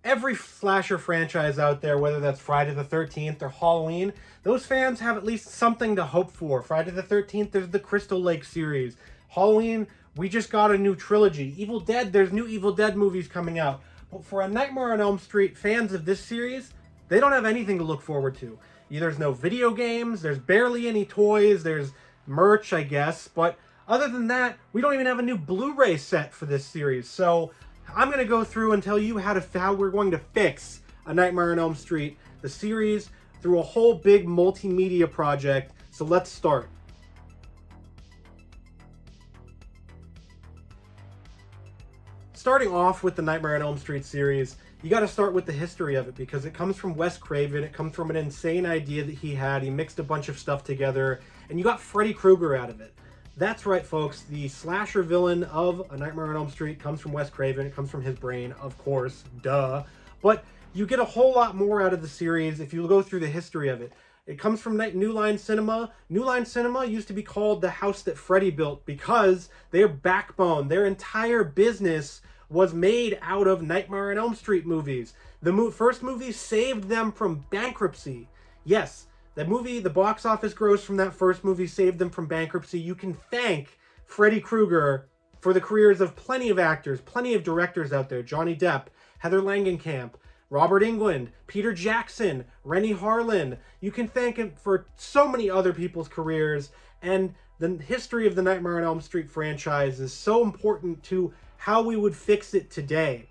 Every slasher franchise out there, whether that's Friday the 13th or Halloween, those fans have at least something to hope for. Friday the 13th, there's the Crystal Lake series. Halloween, we just got a new trilogy. Evil Dead, there's new Evil Dead movies coming out. But for a Nightmare on Elm Street fans of this series, they don't have anything to look forward to. There's no video games, there's barely any toys, there's merch, I guess, but other than that, we don't even have a new Blu-ray set for this series. So I'm going to go through and tell you how we're going to fix A Nightmare on Elm Street, the series, through a whole big multimedia project. So let's start. Starting off with the Nightmare on Elm Street series, you got to start with the history of it because it comes from Wes Craven. It comes from an insane idea that he had. He mixed a bunch of stuff together and you got Freddy Krueger out of it. That's right, folks. The slasher villain of A Nightmare on Elm Street comes from Wes Craven. It comes from his brain, of course, duh. But you get a whole lot more out of the series if you go through the history of it. It comes from New Line Cinema. New Line Cinema used to be called the house that Freddy built because their backbone, their entire business was made out of Nightmare on Elm Street movies. The first movie saved them from bankruptcy. Yes. The box office gross from that first movie saved them from bankruptcy. You can thank Freddy Krueger for the careers of plenty of actors, plenty of directors out there. Johnny Depp, Heather Langenkamp, Robert Englund, Peter Jackson, Rennie Harlan. You can thank him for so many other people's careers. And the history of the Nightmare on Elm Street franchise is so important to how we would fix it today.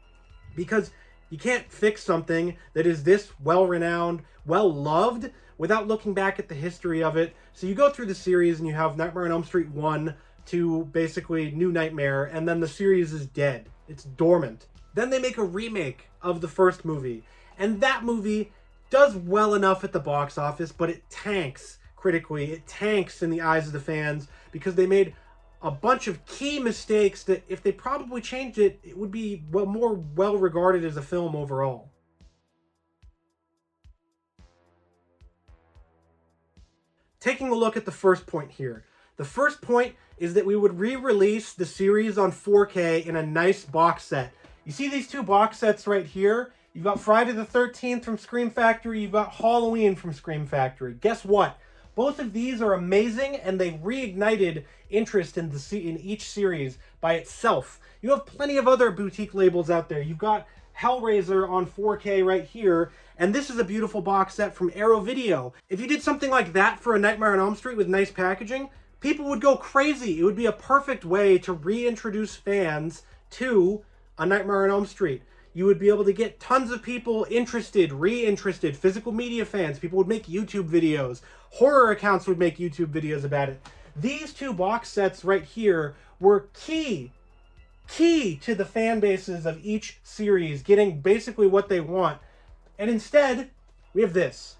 Because you can't fix something that is this well-renowned, well-loved, without looking back at the history of it. So you go through the series and you have Nightmare on Elm Street 1 to basically New Nightmare, and then the series is dead. It's dormant. Then they make a remake of the first movie, and that movie does well enough at the box office, but it tanks critically. It tanks in the eyes of the fans because they made a bunch of key mistakes that if they probably changed it, it would be more well regarded as a film overall. Taking a look at the first point here. The first point is that we would re-release the series on 4K in a nice box set. You see these two box sets right here? You've got Friday the 13th from Scream Factory, you've got Halloween from Scream Factory. Guess what? Both of these are amazing and they reignited interest in each series by itself. You have plenty of other boutique labels out there. You've got Hellraiser on 4K right here, and this is a beautiful box set from Arrow Video. If you did something like that for A Nightmare on Elm Street with nice packaging, people would go crazy. It would be a perfect way to reintroduce fans to A Nightmare on Elm Street. You would be able to get tons of people interested, re-interested, physical media fans. People would make YouTube videos. Horror accounts would make YouTube videos about it. These two box sets right here were key to the fan bases of each series getting basically what they want. And instead, we have this.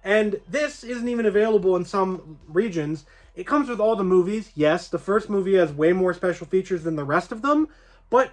And this isn't even available in some regions. It comes with all the movies. Yes, the first movie has way more special features than the rest of them, but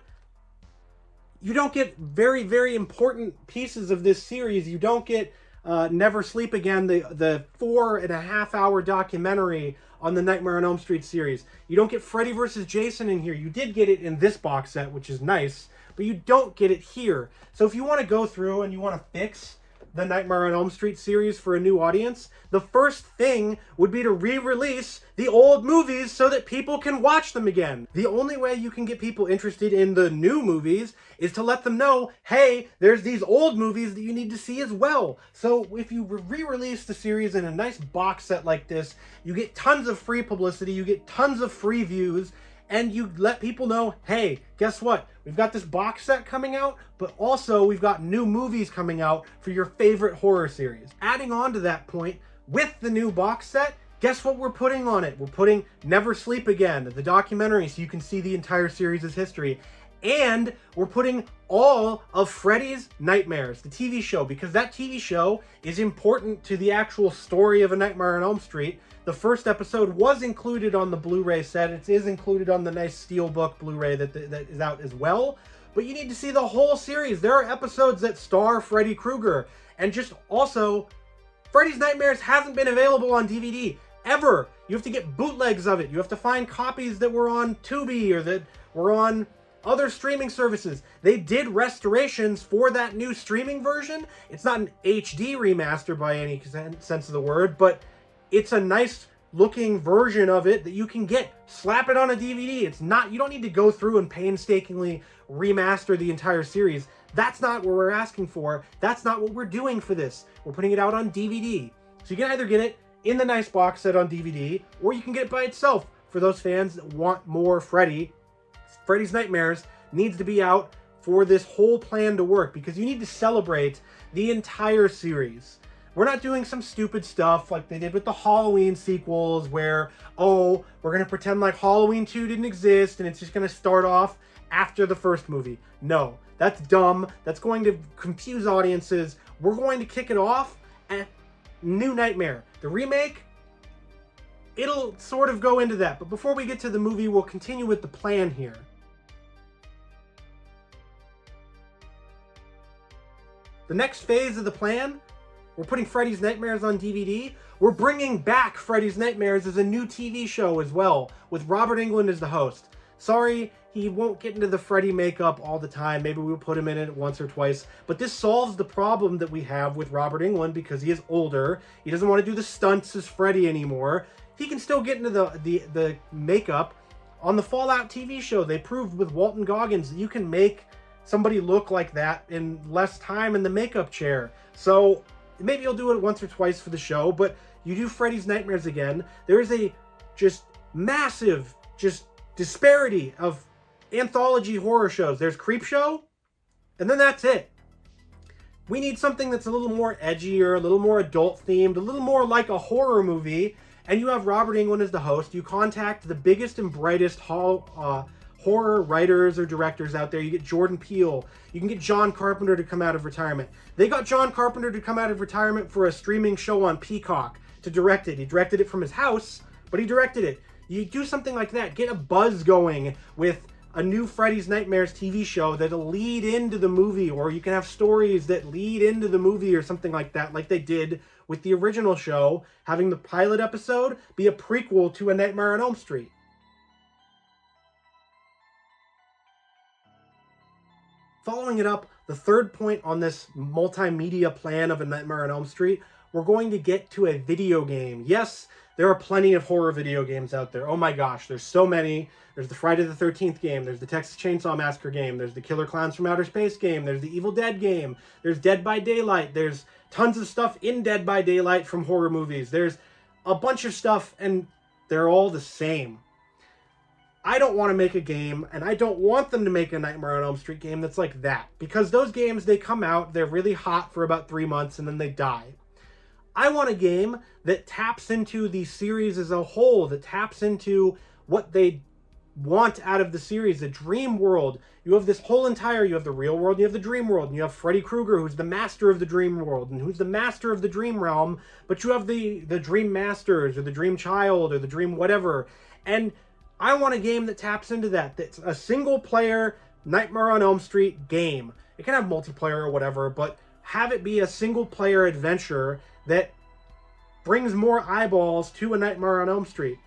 you don't get very, very important pieces of this series. You don't get Never Sleep Again, the 4.5-hour documentary on the Nightmare on Elm Street series. You don't get Freddy vs. Jason in here. You did get it in this box set, which is nice, but you don't get it here. So if you want to go through and you want to fix the Nightmare on Elm Street series for a new audience, the first thing would be to re-release the old movies so that people can watch them again. The only way you can get people interested in the new movies is to let them know, hey, there's these old movies that you need to see as well. So if you re-release the series in a nice box set like this, you get tons of free publicity, you get tons of free views, and you let people know, hey, guess what? We've got this box set coming out, but also we've got new movies coming out for your favorite horror series. Adding on to that point, with the new box set, guess what we're putting on it? We're putting Never Sleep Again, the documentary, so you can see the entire series' history. And we're putting all of Freddy's Nightmares, the TV show, because that TV show is important to the actual story of A Nightmare on Elm Street. The first episode was included on the Blu-ray set. It is included on the nice Steelbook Blu-ray that is out as well. But you need to see the whole series. There are episodes that star Freddy Krueger. And just also, Freddy's Nightmares hasn't been available on DVD ever. You have to get bootlegs of it. You have to find copies that were on Tubi or that were on Other streaming services, they did restorations for that new streaming version. It's not an HD remaster by any sense of the word, but it's a nice looking version of it that you can get. Slap it on a DVD. It's not, you don't need to go through and painstakingly remaster the entire series. That's not what we're asking for. That's not what we're doing for this. We're putting it out on DVD. So you can either get it in the nice box set on DVD, or you can get it by itself for those fans that want more Freddy. Freddy's Nightmares needs to be out for this whole plan to work, because you need to celebrate the entire series. We're not doing some stupid stuff like they did with the Halloween sequels where, oh, we're going to pretend like Halloween 2 didn't exist and it's just going to start off after the first movie. No, that's dumb. That's going to confuse audiences. We're going to kick it off at New Nightmare. The remake, it'll sort of go into that. But before we get to the movie, we'll continue with the plan here. The next phase of the plan, we're putting Freddy's Nightmares on DVD. We're bringing back Freddy's Nightmares as a new TV show as well, with Robert Englund as the host. Sorry, he won't get into the Freddy makeup all the time. Maybe we'll put him in it once or twice. But this solves the problem that we have with Robert Englund because he is older. He doesn't want to do the stunts as Freddy anymore. He can still get into the makeup. On the Fallout TV show, they proved with Walton Goggins that you can make somebody look like that in less time in the makeup chair. So maybe you'll do it once or twice for the show, but you do Freddy's Nightmares again. There is a just massive disparity of anthology horror shows. There's Creepshow, and then that's it. We need something that's a little more edgier, a little more adult themed, a little more like a horror movie, and you have Robert Englund as the host. You contact the biggest and brightest horror writers or directors out there. You get Jordan Peele. You can get John Carpenter to come out of retirement. They got John Carpenter to come out of retirement for a streaming show on Peacock to direct it. He directed it from his house, but he directed it. You do something like that. Get a buzz going with a new Freddy's Nightmares TV show that'll lead into the movie, or you can have stories that lead into the movie or something like that, like they did with the original show, having the pilot episode be a prequel to A Nightmare on Elm Street. Following it up, the third point on this multimedia plan of A Nightmare on Elm Street, we're going to get to a video game. Yes, there are plenty of horror video games out there. Oh my gosh, there's so many. There's the Friday the 13th game, there's the Texas Chainsaw Massacre game, there's the Killer Clowns from Outer Space game, there's the Evil Dead game, there's Dead by Daylight, there's tons of stuff in Dead by Daylight from horror movies. There's a bunch of stuff, and they're all the same. I don't want to make a game, and I don't want them to make a Nightmare on Elm Street game that's like that. Because those games, they come out, they're really hot for about 3 months, and then they die. I want a game that taps into the series as a whole, that taps into what they want out of the series, the dream world. You have this whole entire, you have the real world, you have the dream world, and you have Freddy Krueger, who's the master of the dream world, and who's the master of the dream realm, but you have the dream masters, or the dream child, or the dream whatever, and I want a game that taps into that. That's a single-player Nightmare on Elm Street game. It can have multiplayer or whatever, but have it be a single-player adventure that brings more eyeballs to A Nightmare on Elm Street.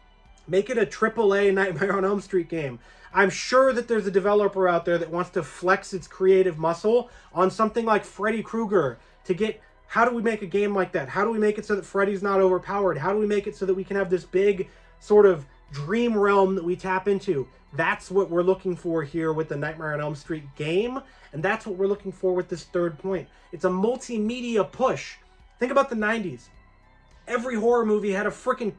Make it a AAA Nightmare on Elm Street game. I'm sure that there's a developer out there that wants to flex its creative muscle on something like Freddy Krueger to get, how do we make a game like that? How do we make it so that Freddy's not overpowered? How do we make it so that we can have this big sort of dream realm that we tap into? That's what we're looking for here with the Nightmare on Elm Street game, and that's what we're looking for with this third point. It's a multimedia push. Think about the 90s. Every horror movie had a freaking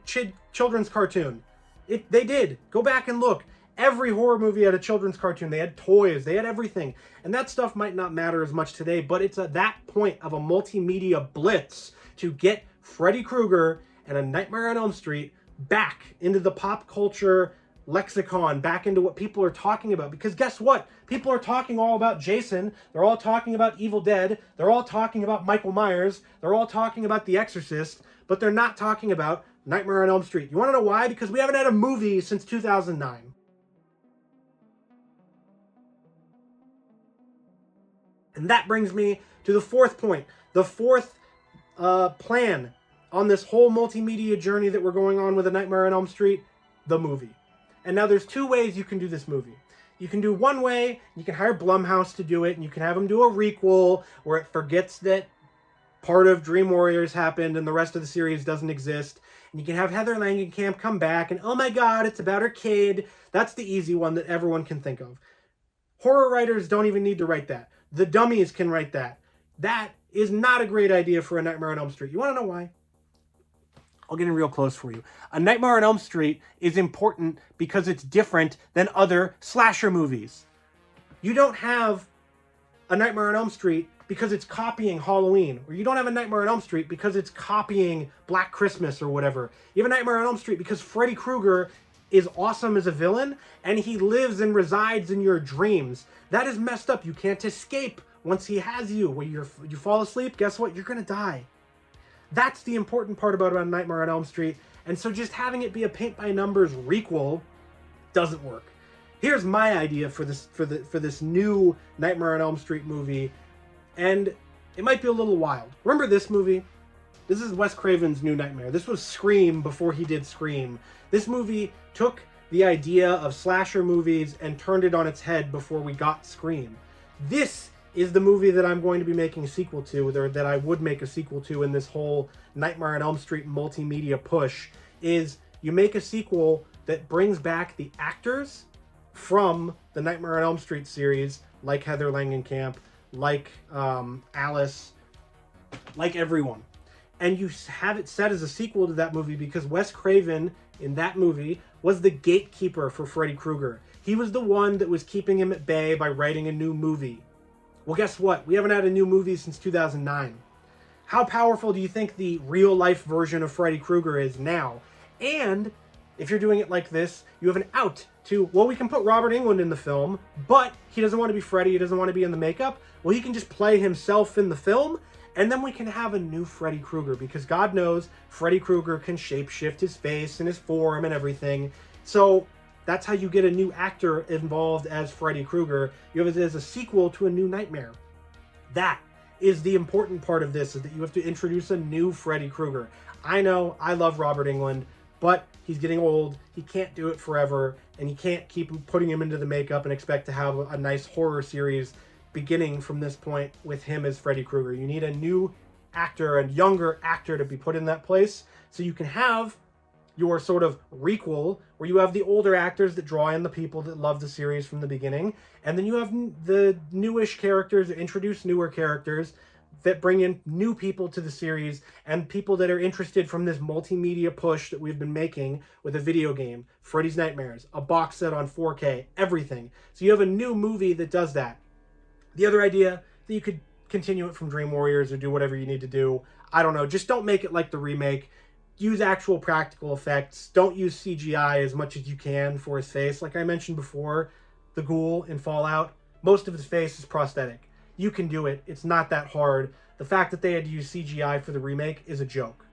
children's cartoon. They did. Go back and look. Every horror movie had a children's cartoon. They had toys. They had everything. And that stuff might not matter as much today, but it's at that point of a multimedia blitz to get Freddy Krueger and A Nightmare on Elm Street back into the pop culture lexicon, back into what people are talking about. Because guess what? People are talking all about Jason. They're all talking about Evil Dead. They're all talking about Michael Myers. They're all talking about The Exorcist. But they're not talking about Nightmare on Elm Street. You want to know why? Because we haven't had a movie since 2009. And that brings me to the fourth point. The fourth plan on this whole multimedia journey that we're going on with A Nightmare on Elm Street, the movie. And now there's two ways you can do this movie. You can do one way, you can hire Blumhouse to do it, and you can have them do a requel where it forgets that part of Dream Warriors happened and the rest of the series doesn't exist. And you can have Heather Langenkamp come back and, oh my god, it's about her kid. That's the easy one that everyone can think of. Horror writers don't even need to write that. The dummies can write that. That is not a great idea for A Nightmare on Elm Street. You want to know why? I'll get in real close for you. A Nightmare on Elm Street is important because it's different than other slasher movies. You don't have A Nightmare on Elm Street because it's copying Halloween, or you don't have A Nightmare on Elm Street because it's copying Black Christmas or whatever. You have A Nightmare on Elm Street because Freddy Krueger is awesome as a villain, and he lives and resides in your dreams. That is messed up. You can't escape once he has you. When you fall asleep, guess what? You're gonna die. That's the important part about A Nightmare on Elm Street, and so just having it be a paint-by-numbers requel doesn't work. Here's my idea for this new Nightmare on Elm Street movie, and it might be a little wild. Remember this movie? This is Wes Craven's New Nightmare. This was Scream before he did Scream. This movie took the idea of slasher movies and turned it on its head before we got Scream. This is the movie that I'm going to be making a sequel to, or that I would make a sequel to in this whole Nightmare on Elm Street multimedia push, is you make a sequel that brings back the actors from the Nightmare on Elm Street series, like Heather Langenkamp, like Alice, like everyone. And you have it set as a sequel to that movie because Wes Craven, in that movie, was the gatekeeper for Freddy Krueger. He was the one that was keeping him at bay by writing a new movie. Well, guess what? We haven't had a new movie since 2009. How powerful do you think the real-life version of Freddy Krueger is now? And if you're doing it like this, you have an out to, well, we can put Robert Englund in the film, but he doesn't want to be Freddy, he doesn't want to be in the makeup. Well, he can just play himself in the film, and then we can have a new Freddy Krueger, because God knows Freddy Krueger can shapeshift his face and his form and everything. So that's how you get a new actor involved as Freddy Krueger. You have it as a sequel to a new Nightmare. That is the important part of this, is that you have to introduce a new Freddy Krueger. I know, I love Robert Englund, but he's getting old, he can't do it forever, and you can't keep putting him into the makeup and expect to have a nice horror series beginning from this point with him as Freddy Krueger. You need a new actor, a younger actor to be put in that place, so you can have your sort of requel, where you have the older actors that draw in the people that love the series from the beginning, and then you have the newish characters, introduce newer characters, that bring in new people to the series, and people that are interested from this multimedia push that we've been making with a video game, Freddy's Nightmares, a box set on 4K, everything. So you have a new movie that does that. The other idea, that you could continue it from Dream Warriors or do whatever you need to do. I don't know, just don't make it like the remake. Use actual practical effects. Don't use CGI as much as you can for his face. Like I mentioned before, the ghoul in Fallout, most of his face is prosthetic. You can do it. It's not that hard. The fact that they had to use CGI for the remake is a joke.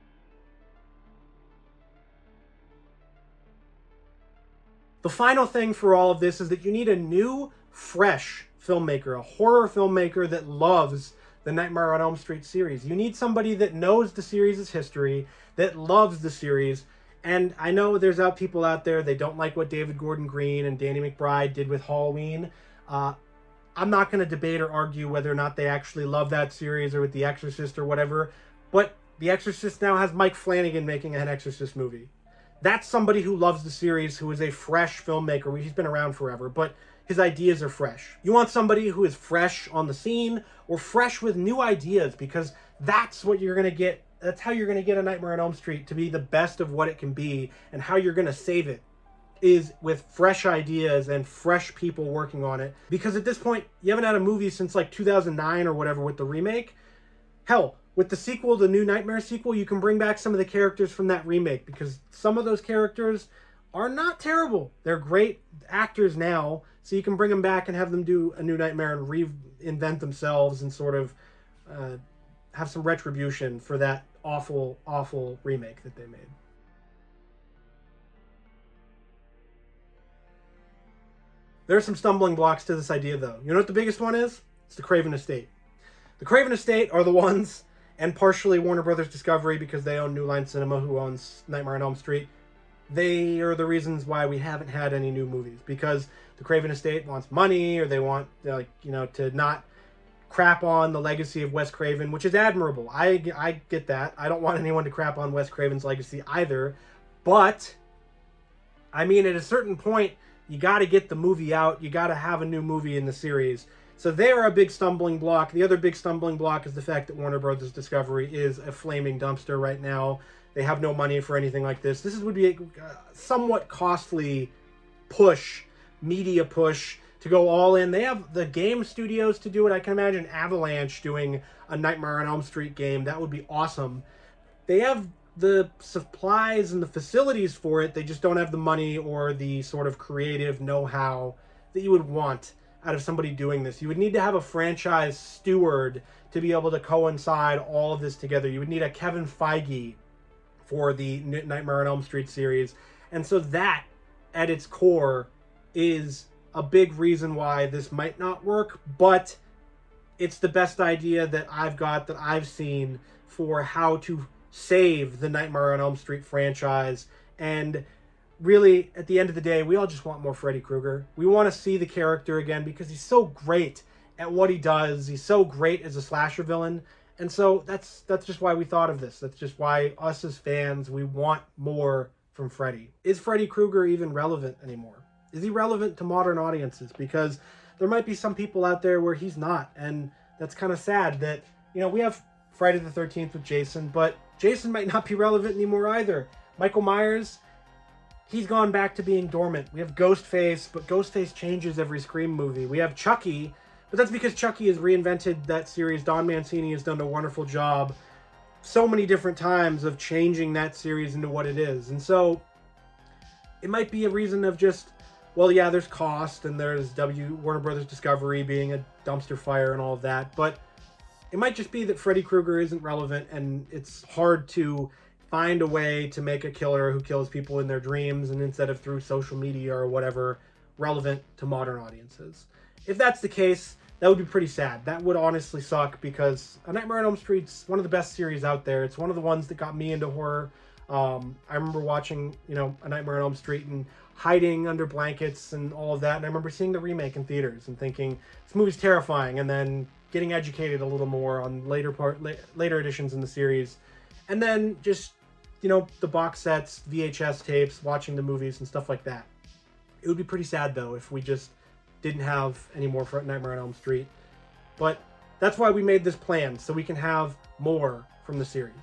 The final thing for all of this is that you need a new, fresh filmmaker, a horror filmmaker that loves the Nightmare on Elm Street series. You need somebody that knows the series' history, that loves the series. And I know there's people out there, they don't like what David Gordon Green and Danny McBride did with Halloween. I'm not going to debate or argue whether or not they actually love that series or with The Exorcist or whatever, but The Exorcist now has Mike Flanagan making an Exorcist movie. That's somebody who loves the series, who is a fresh filmmaker. He's been around forever, but his ideas are fresh. You want somebody who is fresh on the scene or fresh with new ideas, because that's what you're going to get. That's how you're going to get A Nightmare on Elm Street to be the best of what it can be, and how you're going to save it is with fresh ideas and fresh people working on it. Because at this point, you haven't had a movie since like 2009 or whatever with the remake. Hell, with the sequel, the new Nightmare sequel, you can bring back some of the characters from that remake, because some of those characters are not terrible. They're great actors now, so you can bring them back and have them do a new Nightmare and reinvent themselves and sort of have some retribution for that awful, awful remake that they made. There are some stumbling blocks to this idea, though. You know what the biggest one is? It's the Craven Estate. The Craven Estate are the ones, and partially Warner Brothers Discovery, because they own New Line Cinema, who owns Nightmare on Elm Street. they are the reasons why we haven't had any new movies, because the Craven estate wants money, or they want, like, you know, to not crap on the legacy of Wes Craven, which is admirable. I get that. I don't want anyone to crap on Wes Craven's legacy either. But, I mean, at a certain point, you got to get the movie out. You got to have a new movie in the series. So they're a big stumbling block. The other big stumbling block is the fact that Warner Brothers Discovery is a flaming dumpster right now. They have no money for anything like this. This would be a somewhat costly push, media push, to go all in. They have the game studios to do it. I can imagine Avalanche doing a Nightmare on Elm Street game. That would be awesome. They have the supplies and the facilities for it. They just don't have the money or the sort of creative know-how that you would want out of somebody doing this. You would need to have a franchise steward to be able to coincide all of this together. You would need a Kevin Feige for the Nightmare on Elm Street series. And so that, at its core, is a big reason why this might not work, but it's the best idea that I've seen for how to save the Nightmare on Elm Street franchise. And really, at the end of the day, we all just want more Freddy Krueger. We want to see the character again because he's so great at what he does. He's so great as a slasher villain. And so that's just why we thought of this. That's just why us as fans, we want more from Freddy. Is Freddy Krueger even relevant anymore? Is he relevant to modern audiences? Because there might be some people out there where he's not. And that's kind of sad that, you know, we have Friday the 13th with Jason, but Jason might not be relevant anymore either. Michael Myers, he's gone back to being dormant. We have Ghostface, but Ghostface changes every Scream movie. We have Chucky, but that's because Chucky has reinvented that series. Don Mancini has done a wonderful job so many different times of changing that series into what it is. And so it might be a reason of just, well, yeah, there's cost and there's Warner Brothers Discovery being a dumpster fire and all of that, but it might just be that Freddy Krueger isn't relevant and it's hard to find a way to make a killer who kills people in their dreams and instead of through social media or whatever, relevant to modern audiences. If that's the case, that would be pretty sad. That would honestly suck because A Nightmare on Elm Street's one of the best series out there. It's one of the ones that got me into horror. I remember watching, you know, A Nightmare on Elm Street and hiding under blankets and all of that. And I remember seeing the remake in theaters and thinking, this movie's terrifying. And then getting educated a little more on later editions in the series. And then just, you know, the box sets, VHS tapes, watching the movies and stuff like that. It would be pretty sad, though, if we just didn't have any more for Nightmare on Elm Street. But that's why we made this plan, so we can have more from the series.